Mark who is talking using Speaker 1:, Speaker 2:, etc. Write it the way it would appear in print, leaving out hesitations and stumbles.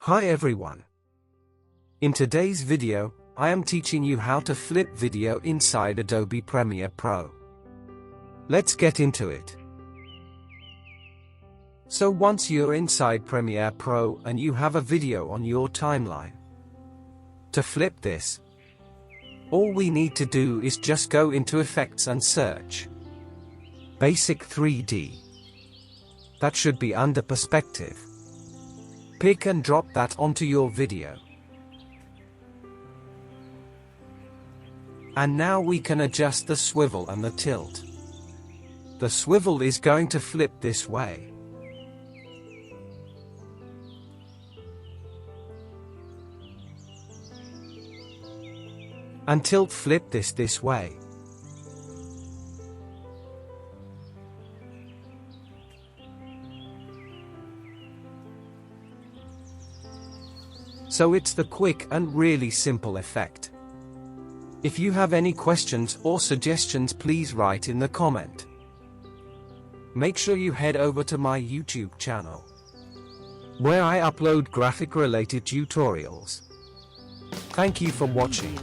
Speaker 1: Hi everyone. In today's video, I am teaching you how to flip video inside Adobe Premiere Pro. Let's get into it. So once you're inside Premiere Pro and you have a video on your timeline, to flip this, all we need to do is just go into Effects and search Basic 3D. That should be under Perspective. Pick and drop that onto your video. And now we can adjust the swivel and the tilt. The swivel is going to flip this way. And tilt flip this way. So it's the quick and really simple effect. If you have any questions or suggestions, please write in the comment. Make sure you head over to my YouTube channel, where I upload graphic related tutorials. Thank you for watching.